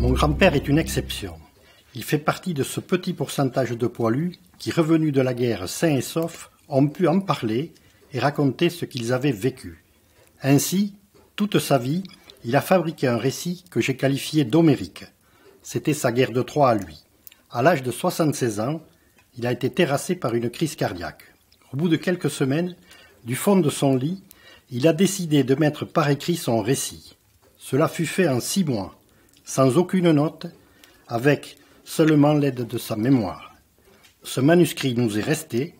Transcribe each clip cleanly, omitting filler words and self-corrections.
Mon grand-père est une exception. Il fait partie de ce petit pourcentage de poilus qui, revenus de la guerre sains et saufs, ont pu en parler et raconter ce qu'ils avaient vécu. Ainsi, toute sa vie, il a fabriqué un récit que j'ai qualifié d'homérique. C'était sa guerre de Troie à lui. À l'âge de 76 ans, il a été terrassé par une crise cardiaque. Au bout de quelques semaines, du fond de son lit, il a décidé de mettre par écrit son récit. Cela fut fait en 6 mois, sans aucune note, avec seulement l'aide de sa mémoire. Ce manuscrit nous est resté,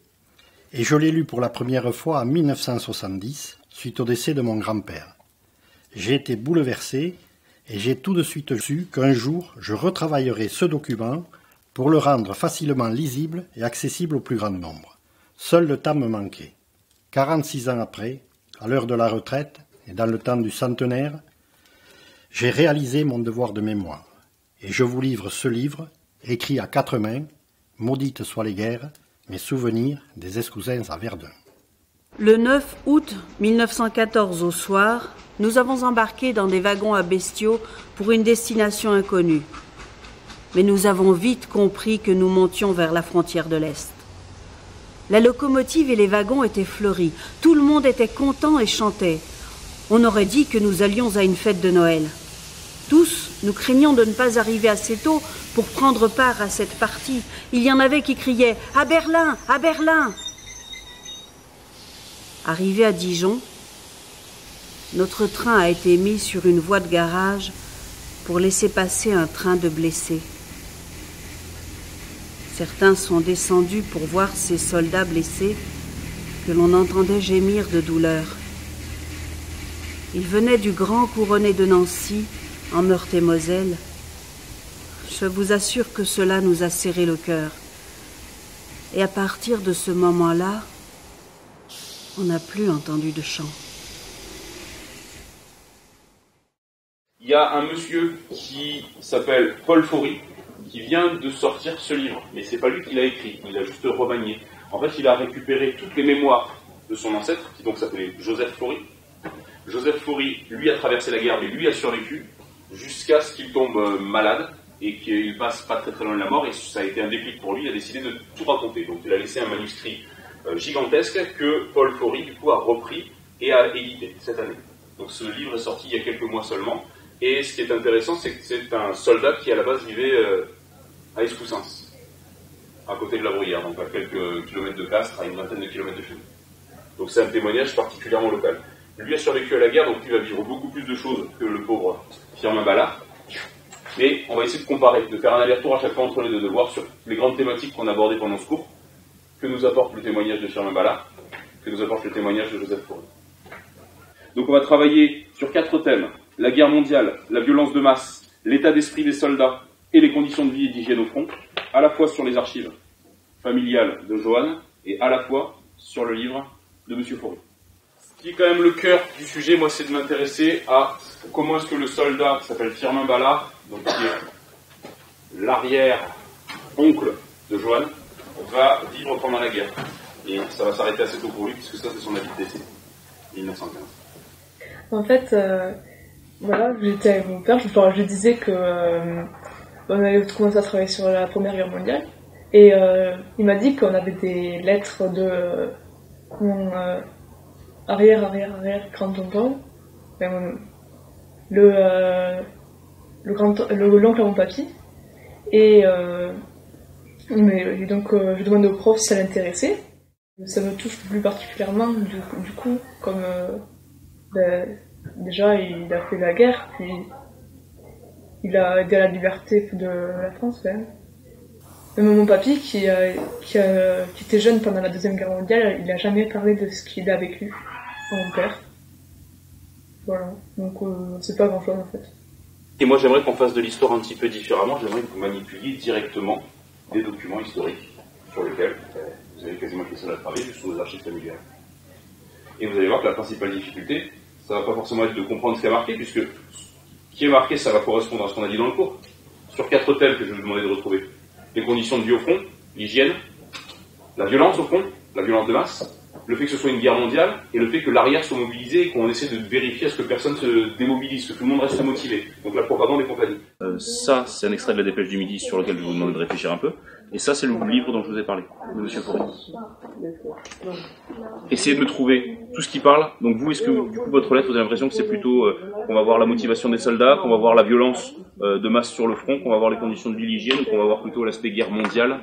et je l'ai lu pour la première fois en 1970, suite au décès de mon grand-père. J'ai été bouleversé, et j'ai tout de suite su qu'un jour, je retravaillerai ce document pour le rendre facilement lisible et accessible au plus grand nombre. Seul le temps me manquait. 46 ans après, à l'heure de la retraite et dans le temps du centenaire, j'ai réalisé mon devoir de mémoire. Et je vous livre ce livre, écrit à 4 mains, Maudites soient les guerres, mes souvenirs des Escousins à Verdun. Le 9 août 1914 au soir, nous avons embarqué dans des wagons à bestiaux pour une destination inconnue. Mais nous avons vite compris que nous montions vers la frontière de l'Est. La locomotive et les wagons étaient fleuris. Tout le monde était content et chantait. On aurait dit que nous allions à une fête de Noël. Tous, nous craignions de ne pas arriver assez tôt pour prendre part à cette partie. Il y en avait qui criaient « À Berlin! À Berlin !» Arrivé à Dijon, notre train a été mis sur une voie de garage pour laisser passer un train de blessés. Certains sont descendus pour voir ces soldats blessés que l'on entendait gémir de douleur. Ils venaient du Grand Couronné de Nancy, en Meurthe-et-Moselle. Je vous assure que cela nous a serré le cœur. Et à partir de ce moment-là, on n'a plus entendu de chant. Il y a un monsieur qui s'appelle Paul Faury, qui vient de sortir ce livre. Mais c'est pas lui qui l'a écrit, il l'a juste remanié. En fait, il a récupéré toutes les mémoires de son ancêtre, qui donc s'appelait Joseph Faury. Joseph Faury, lui, a traversé la guerre, mais lui a survécu, jusqu'à ce qu'il tombe malade, et qu'il passe pas très très loin de la mort, et ça a été un déclic pour lui, il a décidé de tout raconter. Donc il a laissé un manuscrit gigantesque que Paul Faury, du coup, a repris et a édité cette année. Donc ce livre est sorti il y a quelques mois seulement, et ce qui est intéressant, c'est que c'est un soldat qui à la base vivait à Escoussens, à côté de la Bruyère, donc à quelques kilomètres de Castres, à une vingtaine de kilomètres de chez nous. Donc c'est un témoignage particulièrement local. Lui a survécu à la guerre, donc lui va vivre beaucoup plus de choses que le pauvre Firmin Ballard. Mais on va essayer de comparer, de faire un aller-retour à chaque fois entre les deux, de voir sur les grandes thématiques qu'on a abordées pendant ce cours, que nous apporte le témoignage de Firmin Ballard, que nous apporte le témoignage de Joseph Faury. Donc on va travailler sur 4 thèmes: la guerre mondiale, la violence de masse, l'état d'esprit des soldats et les conditions de vie et d'hygiène au front, à la fois sur les archives familiales de Johan et à la fois sur le livre de M. Faury. Ce qui est quand même le cœur du sujet, moi, c'est de m'intéresser à comment est-ce que le soldat qui s'appelle Firmin Ballard, donc qui est l'arrière-oncle de Johan, va vivre pendant la guerre. Et ça va s'arrêter assez tôt pour lui, puisque ça, c'est son avis de décès, 1915. En fait, voilà, j'étais avec mon père, je disais que on avait commencé à travailler sur la Première Guerre mondiale, et il m'a dit qu'on avait des lettres de mon arrière grand-tonton, l'oncle à mon papy, et donc je demandais au prof si ça l'intéressait. Ça me touche plus particulièrement du coup, comme déjà il a fait la guerre, puis il a aidé à la liberté de la France quand même. Même mon papy qui était jeune pendant la Deuxième Guerre mondiale, il n'a jamais parlé de ce qu'il a vécu à mon père. Voilà, donc c'est pas grand chose en fait. Et moi j'aimerais qu'on fasse de l'histoire un petit peu différemment, j'aimerais que vous manipuliez directement des documents historiques sur lesquels vous avez quasiment été seul à travailler, juste sur les archives familiales. Et vous allez voir que la principale difficulté, ça va pas forcément être de comprendre ce qui a marqué, puisque ce qui est marqué, ça va correspondre à ce qu'on a dit dans le cours. Sur 4 thèmes que je vais vous demander de retrouver. Les conditions de vie au front, l'hygiène, la violence au front, la violence de masse, le fait que ce soit une guerre mondiale, et le fait que l'arrière soit mobilisé et qu'on essaie de vérifier à ce que personne se démobilise, que tout le monde reste motivé. Donc la propagande et compagnie. Ça, c'est un extrait de la dépêche du Midi sur lequel je vais vous demander de réfléchir un peu. Et ça, c'est le livre dont je vous ai parlé, de M. Fauré. Essayez de me trouver tout ce qui parle. Donc vous, est-ce que du coup, votre lettre, vous avez l'impression que c'est plutôt qu'on va voir la motivation des soldats, qu'on va voir la violence de masse sur le front, qu'on va voir les conditions de vie, l'hygiène, ou qu'on va voir plutôt l'aspect guerre mondiale?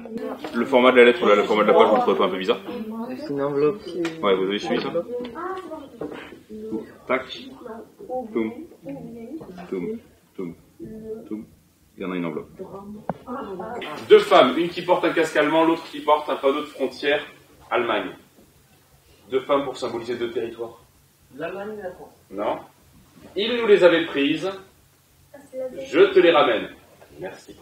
Le format de la lettre, là, le format de la page, vous ne trouvez pas un peu bizarre? C'est une enveloppe. Ouais, vous avez suivi ça? Tac. Toum. Toum. Toum. Toum. Il y en a une enveloppe. Deux femmes, une qui porte un casque allemand, l'autre qui porte un panneau de frontière Allemagne. Deux femmes pour symboliser deux territoires. L'Allemagne et la France. Non. Ils nous les avaient prises. Je te les ramène. Merci.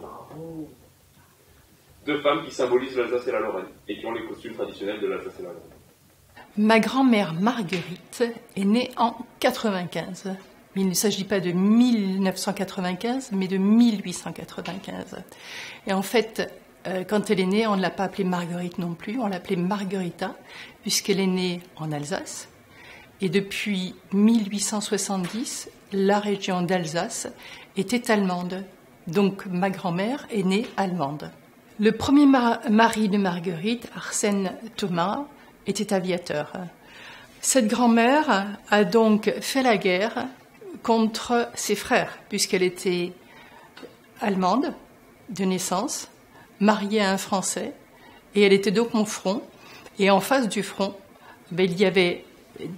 Deux femmes qui symbolisent l'Alsace et la Lorraine et qui ont les costumes traditionnels de l'Alsace et la Lorraine. Ma grand-mère Marguerite est née en 95. Mais il ne s'agit pas de 1995, mais de 1895. Et en fait, quand elle est née, on ne l'a pas appelée Marguerite non plus, on l'appelait Margherita, puisqu'elle est née en Alsace. Et depuis 1870, la région d'Alsace était allemande. Donc ma grand-mère est née allemande. Le premier mari de Marguerite, Arsène Thomas, était aviateur. Cette grand-mère a donc fait la guerre contre ses frères, puisqu'elle était allemande de naissance, mariée à un Français, et elle était donc au front. Et en face du front, il y avait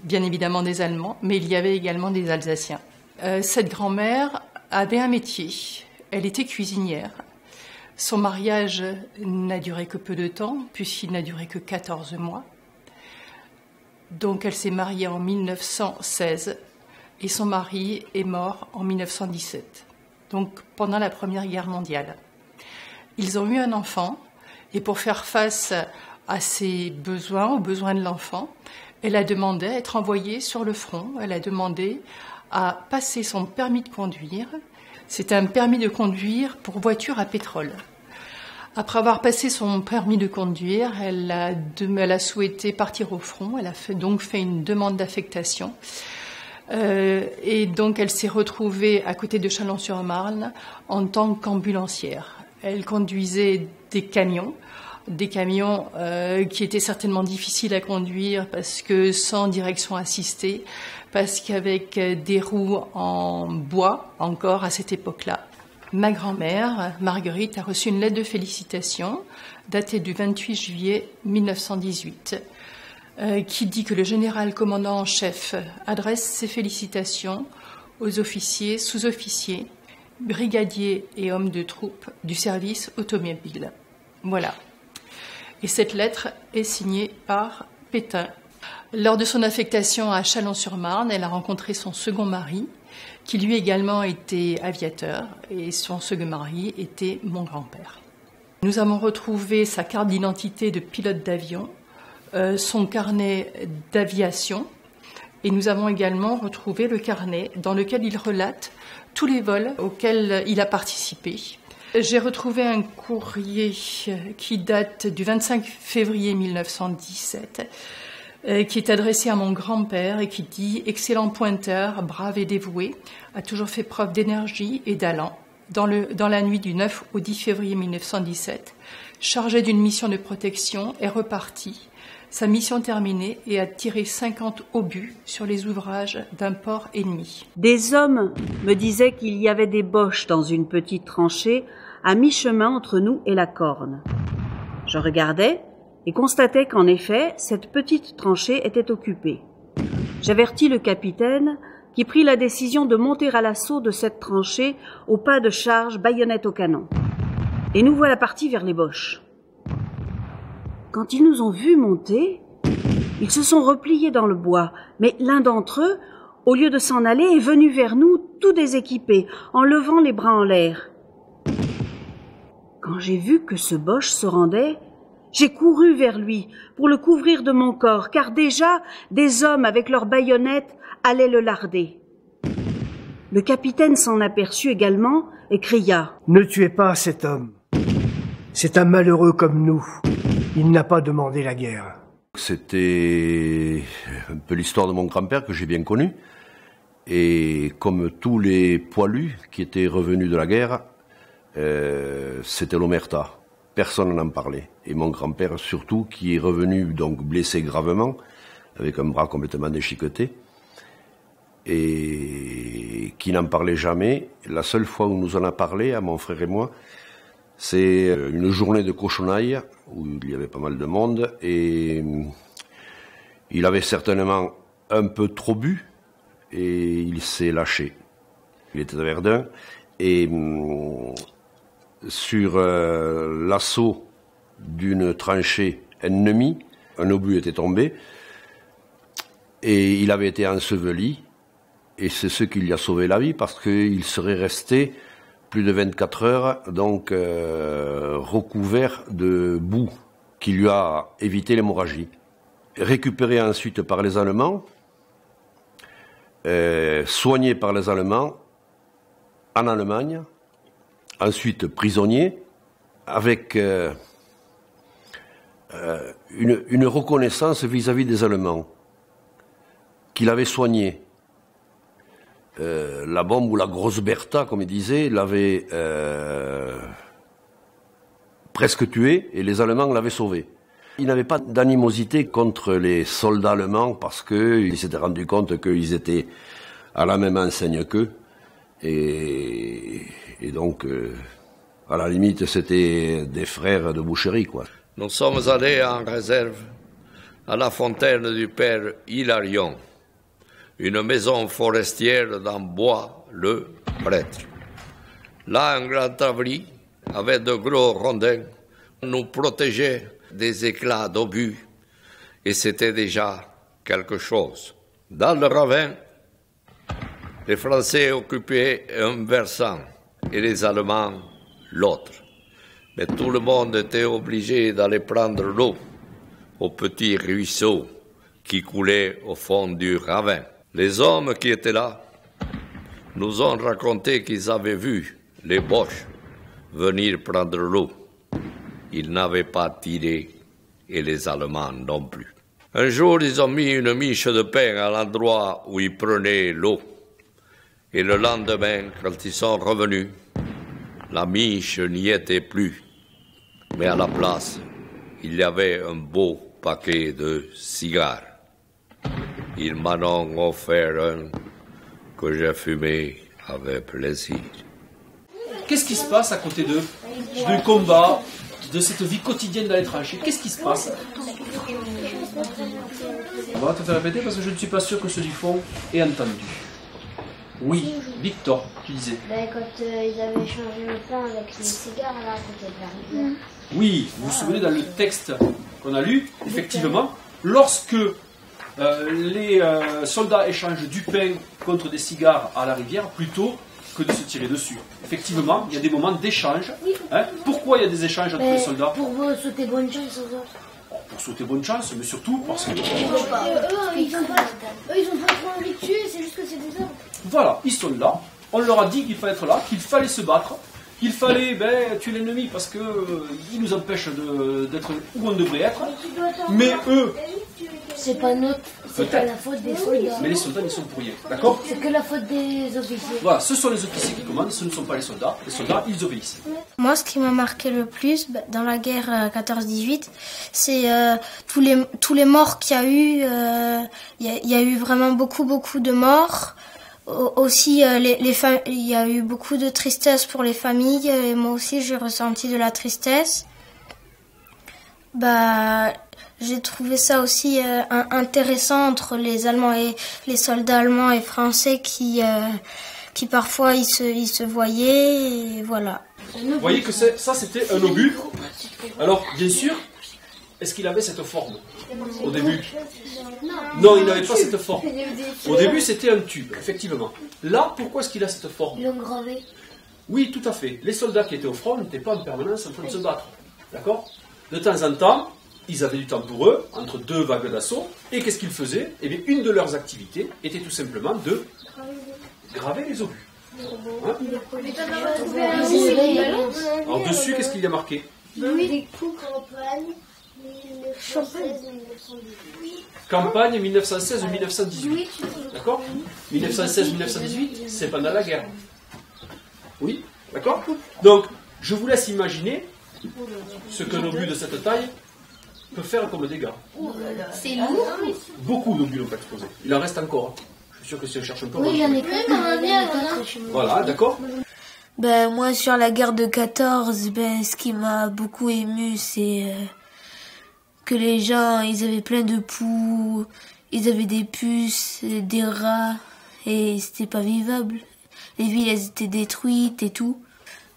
bien évidemment des Allemands, mais il y avait également des Alsaciens. Cette grand-mère avait un métier, elle était cuisinière. Son mariage n'a duré que peu de temps, puisqu'il n'a duré que 14 mois. Donc elle s'est mariée en 1916, et son mari est mort en 1917, donc pendant la Première Guerre mondiale. Ils ont eu un enfant, et pour faire face à ses besoins, aux besoins de l'enfant, elle a demandé à être envoyée sur le front, elle a demandé à passer son permis de conduire. C'est un permis de conduire pour voiture à pétrole. Après avoir passé son permis de conduire, elle a souhaité partir au front, elle a donc fait une demande d'affectation. Et donc elle s'est retrouvée à côté de Chalon-sur-Marne en tant qu'ambulancière. Elle conduisait des camions qui étaient certainement difficiles à conduire parce que sans direction assistée, parce qu'avec des roues en bois encore à cette époque-là. Ma grand-mère, Marguerite, a reçu une lettre de félicitations datée du 28 juillet 1918. Qui dit que le général commandant en chef adresse ses félicitations aux officiers, sous-officiers, brigadiers et hommes de troupes du service automobile. Voilà. Et cette lettre est signée par Pétain. Lors de son affectation à Chalon-sur-Marne, elle a rencontré son second mari, qui lui également était aviateur, et son second mari était mon grand-père. Nous avons retrouvé sa carte d'identité de pilote d'avion, son carnet d'aviation, et nous avons également retrouvé le carnet dans lequel il relate tous les vols auxquels il a participé. J'ai retrouvé un courrier qui date du 25 février 1917, qui est adressé à mon grand-père et qui dit « Excellent pointeur, brave et dévoué, a toujours fait preuve d'énergie et d'allant. Dans la nuit du 9 au 10 février 1917, chargé d'une mission de protection, est reparti. Sa mission terminée et a tiré 50 obus sur les ouvrages d'un port ennemi. » Des hommes me disaient qu'il y avait des Boches dans une petite tranchée à mi-chemin entre nous et la Corne. Je regardais et constatais qu'en effet, cette petite tranchée était occupée. J'avertis le capitaine qui prit la décision de monter à l'assaut de cette tranchée au pas de charge, baïonnette au canon. Et nous voilà partis vers les Boches. Quand ils nous ont vus monter, ils se sont repliés dans le bois, mais l'un d'entre eux, au lieu de s'en aller, est venu vers nous tout déséquipé, en levant les bras en l'air. Quand j'ai vu que ce Boche se rendait, j'ai couru vers lui pour le couvrir de mon corps, car déjà des hommes avec leurs baïonnettes allaient le larder. Le capitaine s'en aperçut également et cria « Ne tuez pas cet homme. C'est un malheureux comme nous. Il n'a pas demandé la guerre. » C'était un peu l'histoire de mon grand-père que j'ai bien connu. Et comme tous les poilus qui étaient revenus de la guerre, c'était l'omerta. Personne n'en parlait. Et mon grand-père surtout, qui est revenu donc blessé gravement, avec un bras complètement déchiqueté, et qui n'en parlait jamais. La seule fois où nous en a parlé, à mon frère et moi, c'est une journée de cochonaille, où il y avait pas mal de monde, et il avait certainement un peu trop bu, et il s'est lâché. Il était à Verdun, et sur l'assaut d'une tranchée ennemie, un obus était tombé, et il avait été enseveli, et c'est ce qui lui a sauvé la vie, parce qu'il serait resté plus de 24 heures, donc recouvert de boue, qui lui a évité l'hémorragie. Récupéré ensuite par les Allemands, soigné par les Allemands, en Allemagne, ensuite prisonnier, avec une reconnaissance vis-à-vis des Allemands, qu'il avait soigné. La bombe ou la grosse Bertha, comme il disait, l'avait presque tué, et les Allemands l'avaient sauvé. Il n'avait pas d'animosité contre les soldats allemands, parce qu'il s'était rendu compte qu'ils étaient à la même enseigne qu'eux. Et donc, à la limite, c'était des frères de boucherie, quoi. Nous sommes allés en réserve à la fontaine du père Hilarion, une maison forestière d'en bois, le prêtre. Là, un grand abri, avec de gros rondins, nous protégeait des éclats d'obus, et c'était déjà quelque chose. Dans le ravin, les Français occupaient un versant et les Allemands l'autre. Mais tout le monde était obligé d'aller prendre l'eau au petit ruisseau qui coulait au fond du ravin. Les hommes qui étaient là nous ont raconté qu'ils avaient vu les Boches venir prendre l'eau. Ils n'avaient pas tiré, et les Allemands non plus. Un jour, ils ont mis une miche de pain à l'endroit où ils prenaient l'eau. Et le lendemain, quand ils sont revenus, la miche n'y était plus. Mais à la place, il y avait un beau paquet de cigares. Ils m'en ont offert un que j'ai fumé avec plaisir. Qu'est-ce qui se passe à côté d'eux, du combat, de cette vie quotidienne dans les tranchées? Qu'est-ce qui se passe? On va te faire répéter parce que je ne suis pas sûr que ceux du fond aient entendu. Oui, Victor, tu disais. Quand ils avaient changé le pain avec les cigares là à côté de la rivière. Oui, vous vous souvenez dans le texte qu'on a lu, effectivement, lorsque les soldats échangent du pain contre des cigares à la rivière, plutôt que de se tirer dessus. Effectivement, il y a des moments d'échange. Hein. Pourquoi il y a des échanges entre les soldats? Pour souhaiter bonne chance aux autres. Pour souhaiter bonne chance, mais surtout parce que... Eux, ils ont pas trop envie de tuer, c'est juste que c'est des ordres. Voilà, ils sont là. On leur a dit qu'il fallait être là, qu'il fallait se battre, qu'il fallait tuer l'ennemi parce qu'il nous empêche d'être où on devrait être. Mais eux... C'est pas notre... C'est pas la faute des soldats. Mais les soldats n'y sont pour rien, d'accord? C'est que la faute des officiers. Voilà, ce sont les officiers qui commandent, ce ne sont pas les soldats. Les soldats, ils obéissent. Moi, ce qui m'a marqué le plus dans la guerre 14-18, c'est tous les morts qu'il y a eu. Il y a eu vraiment beaucoup de morts. Aussi, il y a eu beaucoup de tristesse pour les familles. Et moi aussi, j'ai ressenti de la tristesse. J'ai trouvé ça aussi intéressant entre les Allemands et les soldats allemands et français qui parfois ils se voyaient et voilà. Vous voyez que ça c'était un obus. Alors bien sûr, est-ce qu'il avait cette forme au début? Non, il n'avait pas cette forme. Au début c'était un tube, effectivement. Là, pourquoi est-ce qu'il a cette forme? Ils l'ont gravé. Oui, tout à fait. Les soldats qui étaient au front n'étaient pas en permanence en train de se battre. D'accord? De temps en temps, ils avaient du temps pour eux, entre deux vagues d'assaut, et qu'est-ce qu'ils faisaient? Eh bien, une de leurs activités était tout simplement de graver les obus. Hein? Alors dessus, qu'est-ce qu'il y a marqué? Louis, campagne, 1916-1918. Campagne 1916-1918. D'accord? 1916-1918, c'est pendant la guerre. Oui? D'accord? Donc, Je vous laisse imaginer ce qu'un obus de cette taille peut faire comme dégâts. C'est lourd. Beaucoup d'obus ont explosé. Il en reste encore. Je suis sûr que si on cherche un peu... Oui, j'en ai cru comme un bien. Voilà, d'accord. Ben, moi, sur la guerre de 14, ben, ce qui m'a beaucoup ému, c'est que les gens, ils avaient plein de poux, ils avaient des puces, des rats, et c'était pas vivable. Les villes, elles étaient détruites et tout.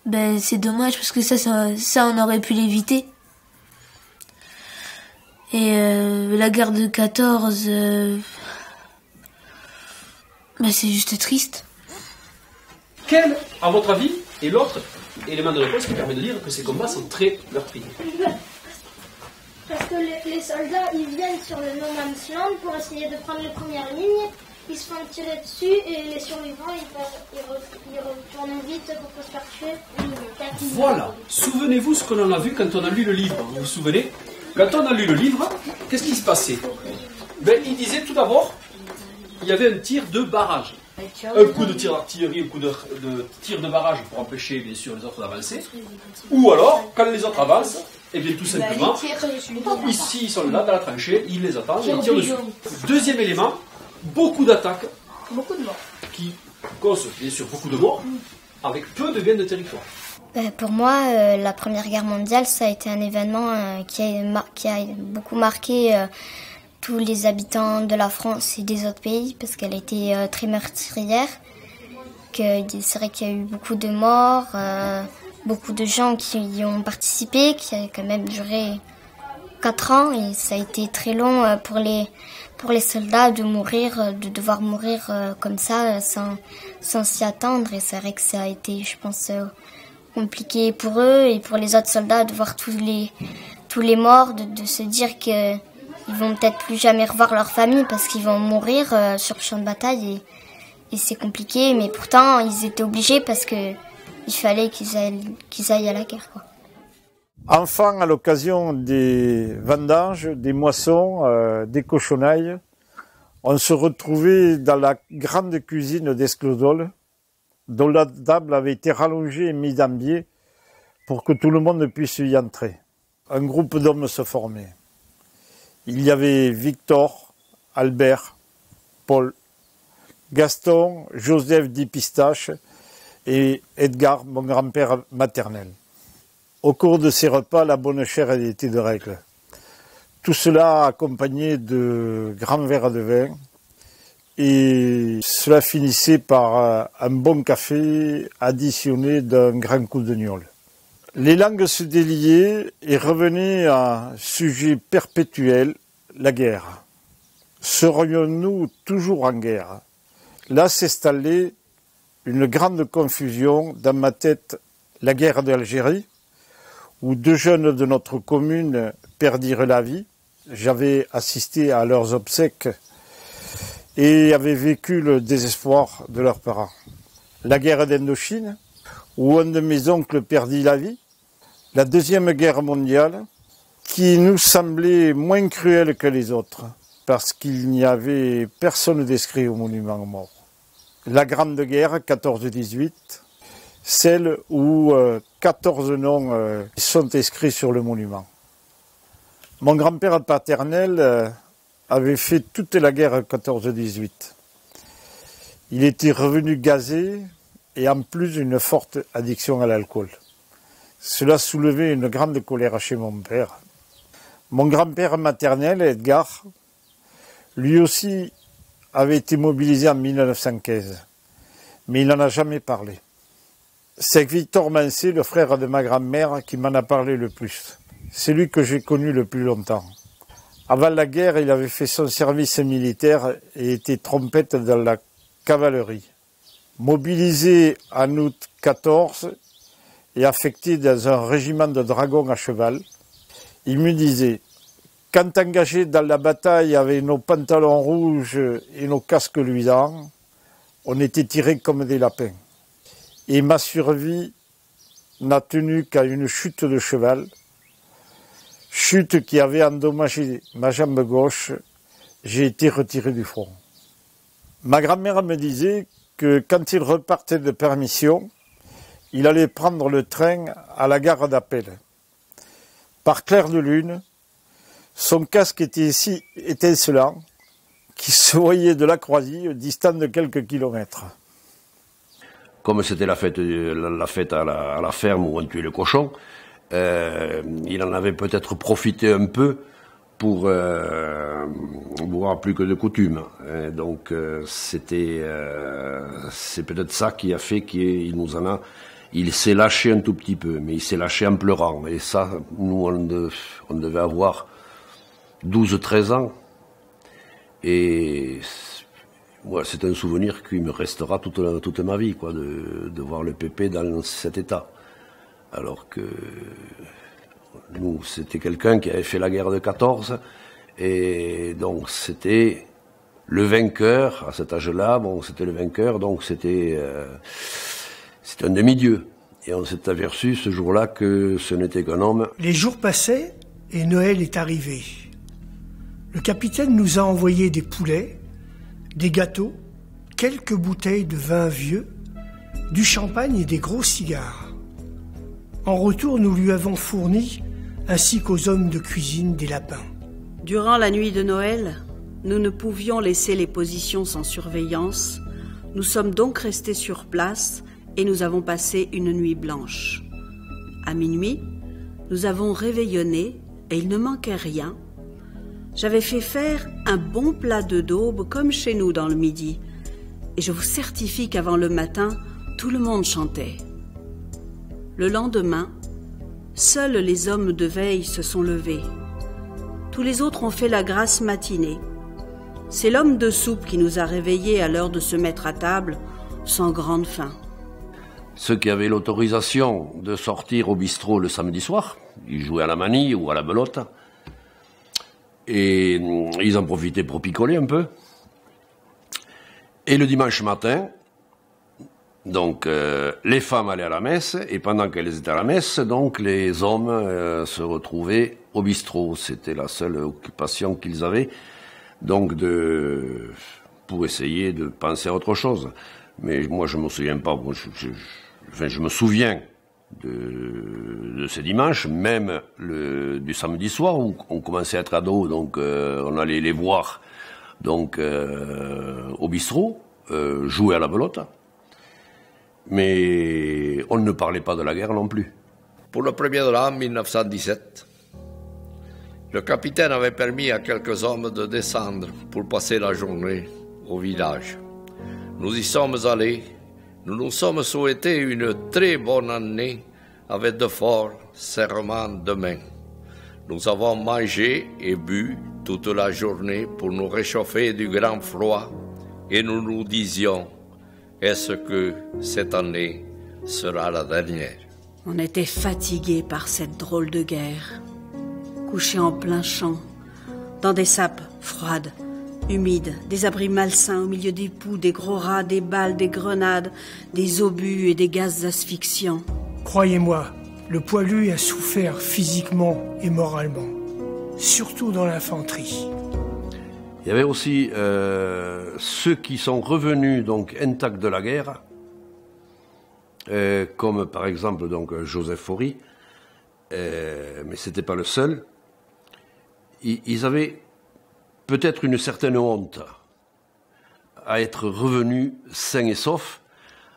Ben, c'est dommage, parce que ça on aurait pu l'éviter. Et la guerre de 14, ben, c'est juste triste. Quel, à votre avis, est l'autre élément de réponse qui permet de dire que ces combats sont très meurtriers? Parce que les soldats, ils viennent sur le No Man's Land pour essayer de prendre les premières lignes. Ils se font tirer dessus et les survivants, ils retournent vite pour pas se faire tuer. Voilà. Souvenez-vous ce que l'on a vu quand on a lu le livre. Vous vous souvenez? Quand on a lu le livre, qu'est-ce qui se passait? Ben, il disait tout d'abord, il y avait un tir de barrage. Un coup de tir d'artillerie, un coup de tir de barrage pour empêcher bien sûr les autres d'avancer. Ou alors, quand les autres avancent, et bien tout simplement, ici ils sont là dans la tranchée, ils les attendent et ils tirent dessus. Deuxième élément, beaucoup d'attaques. Beaucoup de morts. Qui causent bien sûr beaucoup de morts, avec peu de gains de territoire. Pour moi, la Première Guerre mondiale, ça a été un événement qui a beaucoup marqué tous les habitants de la France et des autres pays, parce qu'elle a été très meurtrière. C'est vrai qu'il y a eu beaucoup de morts, beaucoup de gens qui y ont participé, qui a quand même duré 4 ans, et ça a été très long pour les soldats de devoir mourir comme ça, sans s'y attendre. Et c'est vrai que ça a été, je pense, compliqué pour eux et pour les autres soldats de voir tous les morts, de se dire que ils vont peut-être plus jamais revoir leur famille parce qu'ils vont mourir sur le champ de bataille, et c'est compliqué, mais pourtant ils étaient obligés parce que il fallait qu'ils aillent à la guerre, quoi. Enfant, à l'occasion des vendanges, des moissons, des cochonailles, on se retrouvait dans la grande cuisine d'Esclosol, dont la table avait été rallongée et mise en biais pour que tout le monde puisse y entrer. Un groupe d'hommes se formait. Il y avait Victor, Albert, Paul, Gaston, Joseph dit Pistache et Edgar, mon grand-père maternel. Au cours de ces repas, la bonne chère était de règle. Tout cela accompagné de grands verres de vin, et cela finissait par un bon café additionné d'un grand coup de gnôle. Les langues se déliaient et revenaient à un sujet perpétuel, la guerre. Serions-nous toujours en guerre? Là s'installait une grande confusion dans ma tête, la guerre d'Algérie, où 2 jeunes de notre commune perdirent la vie. J'avais assisté à leurs obsèques et avait vécu le désespoir de leurs parents. La guerre d'Indochine, où un de mes oncles perdit la vie. La Deuxième Guerre mondiale, qui nous semblait moins cruelle que les autres, parce qu'il n'y avait personne d'inscrit au monument aux morts. La Grande Guerre, 14-18, celle où 14 noms sont inscrits sur le monument. Mon grand-père paternel avait fait toute la guerre 14-18. Il était revenu gazé et en plus une forte addiction à l'alcool. Cela soulevait une grande colère chez mon père. Mon grand-père maternel, Edgar, lui aussi avait été mobilisé en 1915, mais il n'en a jamais parlé. C'est Victor Mancé, le frère de ma grand-mère, qui m'en a parlé le plus. C'est lui que j'ai connu le plus longtemps. Avant la guerre, il avait fait son service militaire et était trompette dans la cavalerie. Mobilisé en août 14 et affecté dans un régiment de dragons à cheval, il me disait, quand engagés dans la bataille avec nos pantalons rouges et nos casques luisants, on était tirés comme des lapins. Et ma survie n'a tenu qu'à une chute de cheval, chute qui avait endommagé ma jambe gauche. J'ai été retiré du front. Ma grand-mère me disait que quand il repartait de permission, il allait prendre le train à la gare d'Appel. Par clair de lune, son casque était si étincelant qu'il se voyait de la croisille, distant de quelques kilomètres. Comme c'était la fête à la ferme où on tuait le cochon, il en avait peut-être profité un peu pour boire plus que de coutume. Donc c'est peut-être ça qui a fait il s'est lâché un tout petit peu, mais il s'est lâché en pleurant. Et ça, nous, on devait avoir 12-13 ans. Et c'est un souvenir qui me restera toute ma vie, quoi, de voir le pépé dans cet état. Alors que nous, c'était quelqu'un qui avait fait la guerre de 14, et donc c'était le vainqueur, à cet âge-là, c'était le vainqueur, donc c'était un demi-dieu. Et on s'est aperçu ce jour-là que ce n'était qu'un homme. Les jours passaient et Noël est arrivé. Le capitaine nous a envoyé des poulets, des gâteaux, quelques bouteilles de vin vieux, du champagne et des gros cigares. En retour, nous lui avons fourni, ainsi qu'aux hommes de cuisine, des lapins. Durant la nuit de Noël, nous ne pouvions laisser les positions sans surveillance. Nous sommes donc restés sur place et nous avons passé une nuit blanche. À minuit, nous avons réveillonné et il ne manquait rien. J'avais fait faire un bon plat de daube comme chez nous dans le midi. Et je vous certifie qu'avant le matin, tout le monde chantait. Le lendemain, seuls les hommes de veille se sont levés. Tous les autres ont fait la grasse matinée. C'est l'homme de soupe qui nous a réveillés à l'heure de se mettre à table, sans grande faim. Ceux qui avaient l'autorisation de sortir au bistrot le samedi soir, ils jouaient à la manille ou à la belote, et ils en profitaient pour picoler un peu. Et le dimanche matin, donc les femmes allaient à la messe, et pendant qu'elles étaient à la messe, donc les hommes se retrouvaient au bistrot. C'était la seule occupation qu'ils avaient, donc pour essayer de penser à autre chose. Mais moi je me souviens pas, je me souviens de ce dimanche, même du samedi soir où on commençait à être ado, donc on allait les voir donc au bistrot, jouer à la belote, mais on ne parlait pas de la guerre non plus. Pour le 1er de l'an 1917, le capitaine avait permis à quelques hommes de descendre pour passer la journée au village. Nous y sommes allés, nous nous sommes souhaités une très bonne année avec de forts serrements de main. Nous avons mangé et bu toute la journée pour nous réchauffer du grand froid et nous nous disions, est-ce que cette année sera la dernière? On était fatigués par cette drôle de guerre. Couchés en plein champ, dans des sapes froides, humides, des abris malsains au milieu des poux, des gros rats, des balles, des grenades, des obus et des gaz asphyxiants. Croyez-moi, le poilu a souffert physiquement et moralement, surtout dans l'infanterie. Il y avait aussi ceux qui sont revenus donc intacts de la guerre, comme par exemple donc Joseph Faury, mais c'était pas le seul. Ils avaient peut-être une certaine honte à être revenus sains et saufs,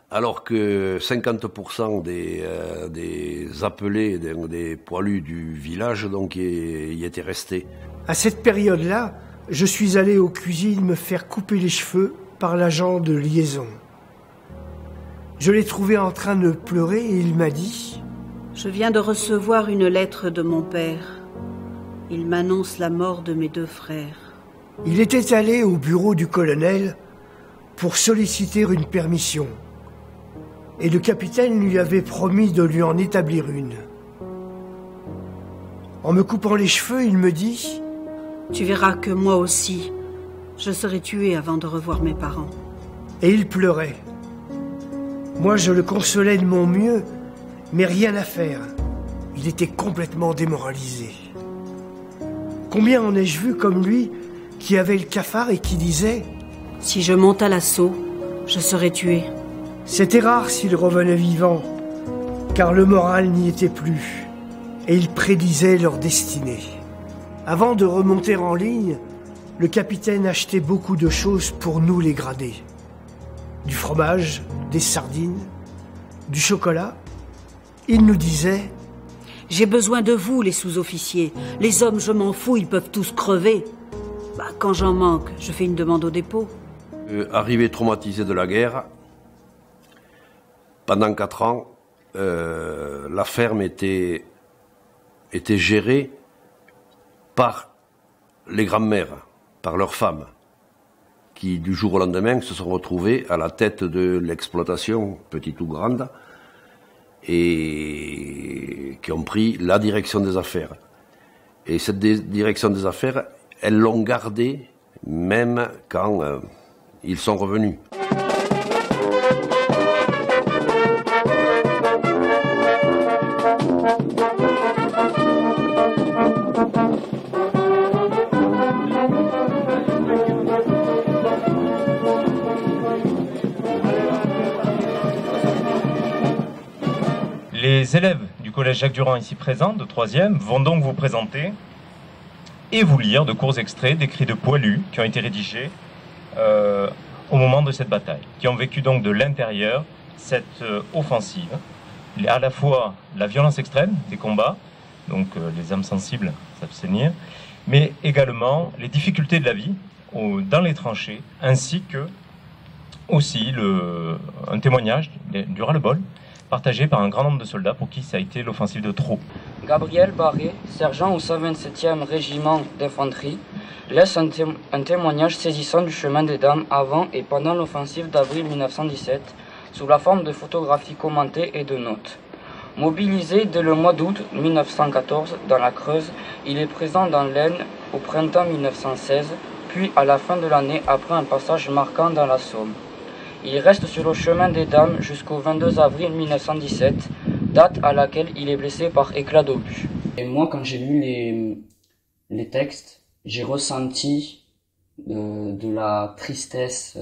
alors que 50% des appelés, des poilus du village, donc, y étaient restés. À cette période-là, je suis allé aux cuisines me faire couper les cheveux par l'agent de liaison. Je l'ai trouvé en train de pleurer et il m'a dit « Je viens de recevoir une lettre de mon père. Il m'annonce la mort de mes 2 frères. » Il était allé au bureau du colonel pour solliciter une permission. Et le capitaine lui avait promis de lui en établir une. En me coupant les cheveux, il me dit « Tu verras que moi aussi, je serai tué avant de revoir mes parents. » Et il pleurait. Moi, je le consolais de mon mieux, mais rien à faire. Il était complètement démoralisé. Combien en ai-je vu comme lui, qui avait le cafard et qui disait « Si je monte à l'assaut, je serai tué. » C'était rare s'il revenait vivant, car le moral n'y était plus, et il prédisait leur destinée. Avant de remonter en ligne, le capitaine achetait beaucoup de choses pour nous les gradés. Du fromage, des sardines, du chocolat. Il nous disait: j'ai besoin de vous, les sous-officiers. Les hommes, je m'en fous, ils peuvent tous crever. Quand j'en manque, je fais une demande au dépôt. Arrivé traumatisé de la guerre, pendant 4 ans, la ferme était gérée par les grands-mères, par leurs femmes, qui du jour au lendemain se sont retrouvées à la tête de l'exploitation, petite ou grande, et qui ont pris la direction des affaires. Et cette direction des affaires, elles l'ont gardée même quand ils sont revenus. Les élèves du collège Jacques Durand ici présents, de 3e, vont donc vous présenter et vous lire de courts extraits d'écrits de poilus qui ont été rédigés au moment de cette bataille, qui ont vécu donc de l'intérieur cette offensive, à la fois la violence extrême des combats, donc les âmes sensibles s'abstenir, mais également les difficultés de la vie dans les tranchées, ainsi que aussi un témoignage du ras-le-bol partagé par un grand nombre de soldats pour qui ça a été l'offensive de trop. Gabriel Barré, sergent au 127e régiment d'infanterie, laisse un témoignage saisissant du chemin des dames avant et pendant l'offensive d'avril 1917, sous la forme de photographies commentées et de notes. Mobilisé dès le mois d'août 1914 dans la Creuse, il est présent dans l'Aisne au printemps 1916, puis à la fin de l'année après un passage marquant dans la Somme. Il reste sur le chemin des dames jusqu'au 22 avril 1917, date à laquelle il est blessé par éclat d'obus. Et moi, quand j'ai lu les textes, j'ai ressenti de la tristesse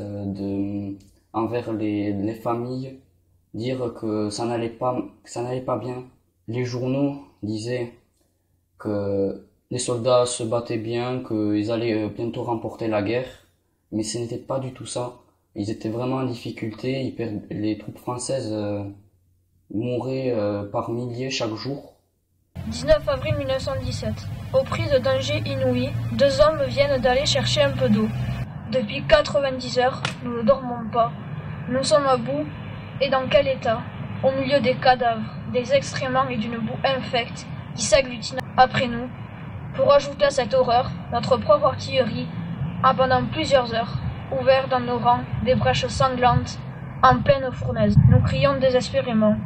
envers les familles, dire que ça n'allait pas bien. Les journaux disaient que les soldats se battaient bien, qu'ils allaient bientôt remporter la guerre, mais ce n'était pas du tout ça. Ils étaient vraiment en difficulté, les troupes françaises mouraient par milliers chaque jour. 19 avril 1917. Aux prises de danger inouïs, 2 hommes viennent d'aller chercher un peu d'eau. Depuis 90 heures, nous ne dormons pas. Nous sommes à bout, et dans quel état? Au milieu des cadavres, des excréments et d'une boue infecte qui s'agglutinent après nous. Pour ajouter à cette horreur, notre propre artillerie a pendant plusieurs heures ouvert dans nos rangs des brèches sanglantes en pleine fournaise. Nous crions désespérément.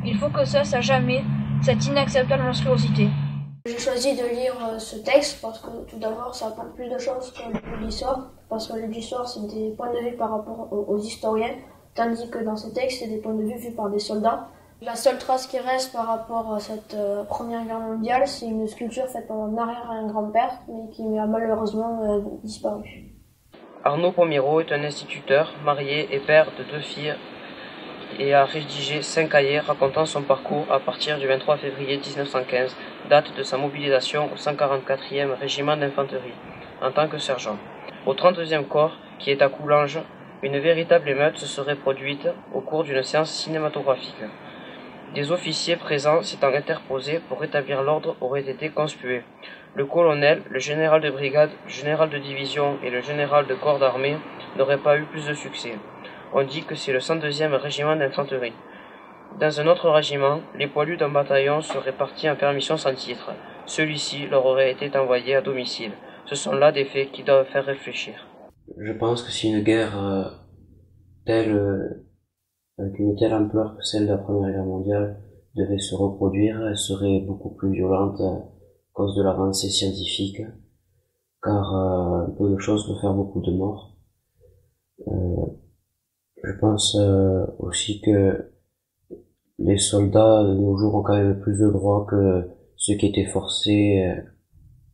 Il faut que cesse à jamais cette inacceptable monstruosité. J'ai choisi de lire ce texte parce que tout d'abord ça apporte plus de choses que le livre d'histoire, parce que le livre d'histoire c'est des points de vue par rapport aux historiens, tandis que dans ce texte c'est des points de vue vus par des soldats. La seule trace qui reste par rapport à cette Première Guerre mondiale, c'est une sculpture faite par un arrière et un grand-père, mais qui a malheureusement disparu. Arnaud Pomiro est un instituteur, marié et père de 2 filles et a rédigé 5 cahiers racontant son parcours à partir du 23 février 1915, date de sa mobilisation au 144e régiment d'infanterie, en tant que sergent. Au 32e corps, qui est à Coulanges, une véritable émeute se serait produite au cours d'une séance cinématographique. Des officiers présents s'étant interposés pour rétablir l'ordre auraient été conspués. Le colonel, le général de brigade, le général de division et le général de corps d'armée n'auraient pas eu plus de succès. On dit que c'est le 102e régiment d'infanterie. Dans un autre régiment, les poilus d'un bataillon seraient partis en permission sans titre. Celui-ci leur aurait été envoyé à domicile. Ce sont là des faits qui doivent faire réfléchir. Je pense que si une guerre avec une telle ampleur que celle de la Première Guerre mondiale devait se reproduire, elle serait beaucoup plus violente à cause de l'avancée scientifique, car peu de choses peuvent faire beaucoup de morts. Je pense aussi que les soldats de nos jours ont quand même plus de droits que ceux qui étaient forcés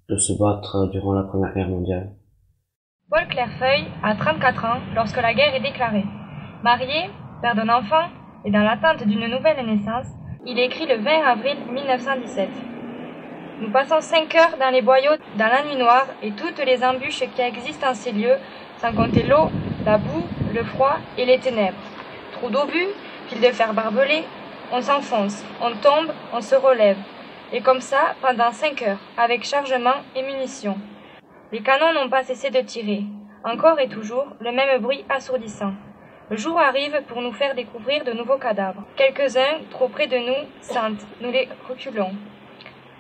de se battre durant la Première Guerre mondiale. Paul Clairefeuille a 34 ans lorsque la guerre est déclarée. Marié, père d'un enfant et dans l'attente d'une nouvelle naissance, Il est écrit le 20 avril 1917. Nous passons 5 heures dans les boyaux, dans la nuit noire et toutes les embûches qui existent en ces lieux, sans compter l'eau, la boue, le froid et les ténèbres. Trous d'obus, fils de fer barbelés, on s'enfonce, on tombe, on se relève. Et comme ça, pendant 5 heures, avec chargement et munitions. Les canons n'ont pas cessé de tirer. Encore et toujours, le même bruit assourdissant. Le jour arrive pour nous faire découvrir de nouveaux cadavres. Quelques-uns, trop près de nous, sentent. Nous les reculons.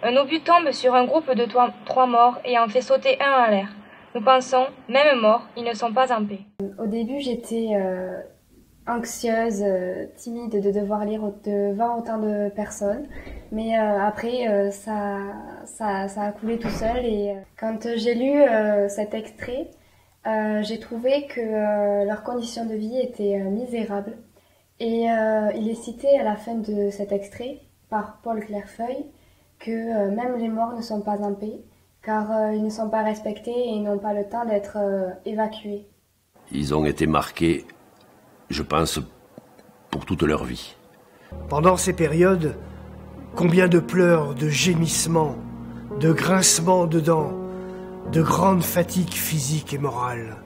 Un obus tombe sur un groupe de 3 morts et en fait sauter un à l'air. Nous pensons, même morts, ils ne sont pas en paix. Au début, j'étais anxieuse, timide de devoir lire devant autant de personnes. Mais après, ça a coulé tout seul. Et quand j'ai lu cet extrait, j'ai trouvé que leurs conditions de vie étaient misérables. Et il est cité à la fin de cet extrait, par Paul Clairefeuille, que même les morts ne sont pas en paix, car ils ne sont pas respectés et ils n'ont pas le temps d'être évacués. Ils ont été marqués, je pense, pour toute leur vie. Pendant ces périodes, combien de pleurs, de gémissements, de grincements de dents, de grandes fatigues physiques et morales.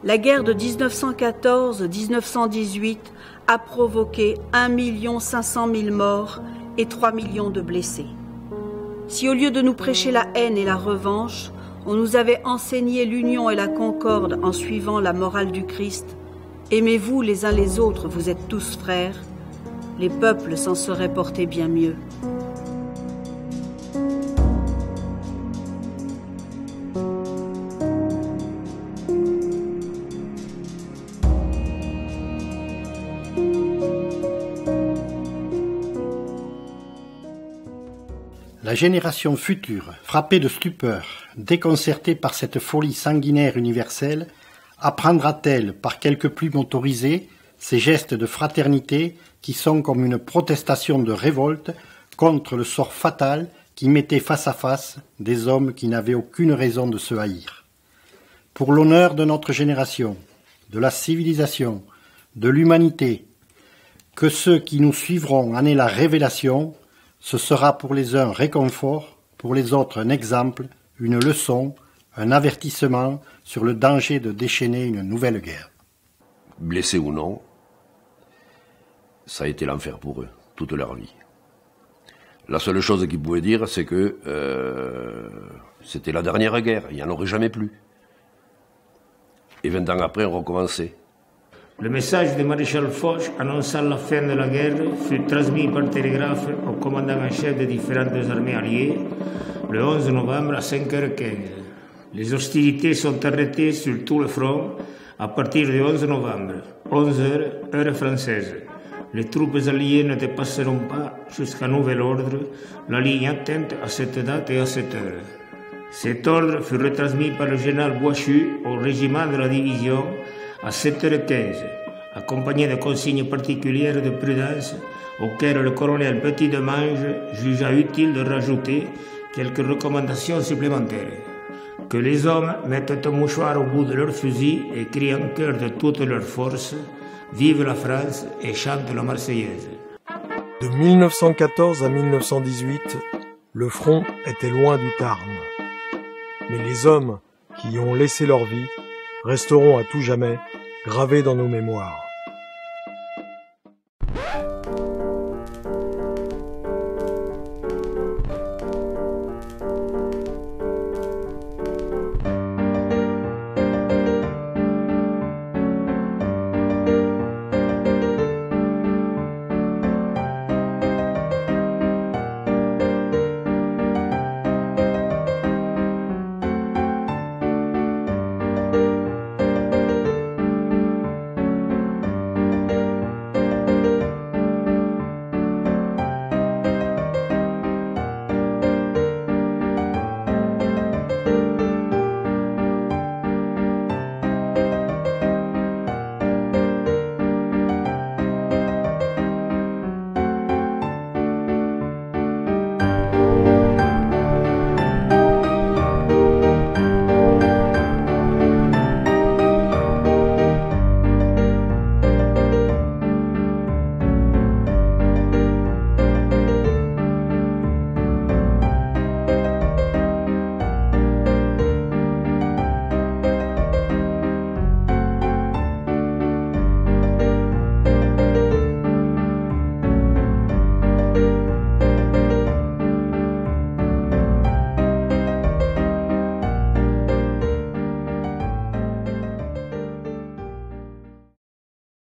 La guerre de 1914-1918 a provoqué 1 500 000 morts et 3 millions de blessés. Si au lieu de nous prêcher la haine et la revanche, on nous avait enseigné l'union et la concorde en suivant la morale du Christ, aimez-vous les uns les autres, vous êtes tous frères, les peuples s'en seraient portés bien mieux. La génération future, frappée de stupeur, déconcertée par cette folie sanguinaire universelle, apprendra-t-elle par quelques plumes autorisées ces gestes de fraternité qui sont comme une protestation de révolte contre le sort fatal qui mettait face à face des hommes qui n'avaient aucune raison de se haïr. Pour l'honneur de notre génération, de la civilisation, de l'humanité, que ceux qui nous suivront en aient la révélation, ce sera pour les uns réconfort, pour les autres un exemple, une leçon, un avertissement sur le danger de déchaîner une nouvelle guerre. Blessés ou non, ça a été l'enfer pour eux, toute leur vie. La seule chose qu'ils pouvaient dire, c'est que c'était la dernière guerre, il n'y en aurait jamais plus. Et 20 ans après, on recommençait. Le message du maréchal Foch annonçant la fin de la guerre fut transmis par télégraphe au commandant en chef des différentes armées alliées le 11 novembre à 5h15. Les hostilités sont arrêtées sur tout le front à partir du 11 novembre, 11h, heure française. Les troupes alliées ne dépasseront pas, jusqu'à nouvel ordre, la ligne atteinte à cette date et à cette heure. Cet ordre fut retransmis par le général Boischu au régiment de la division à 7h15, accompagné de consignes particulières de prudence auxquelles le colonel Petit-Demange jugea utile de rajouter quelques recommandations supplémentaires. Que les hommes mettent un mouchoir au bout de leur fusil et crient en chœur de toute leur force « Vive la France » et chantent la Marseillaise. De 1914 à 1918, le front était loin du Tarn. Mais les hommes qui y ont laissé leur vie resteront à tout jamais gravés dans nos mémoires.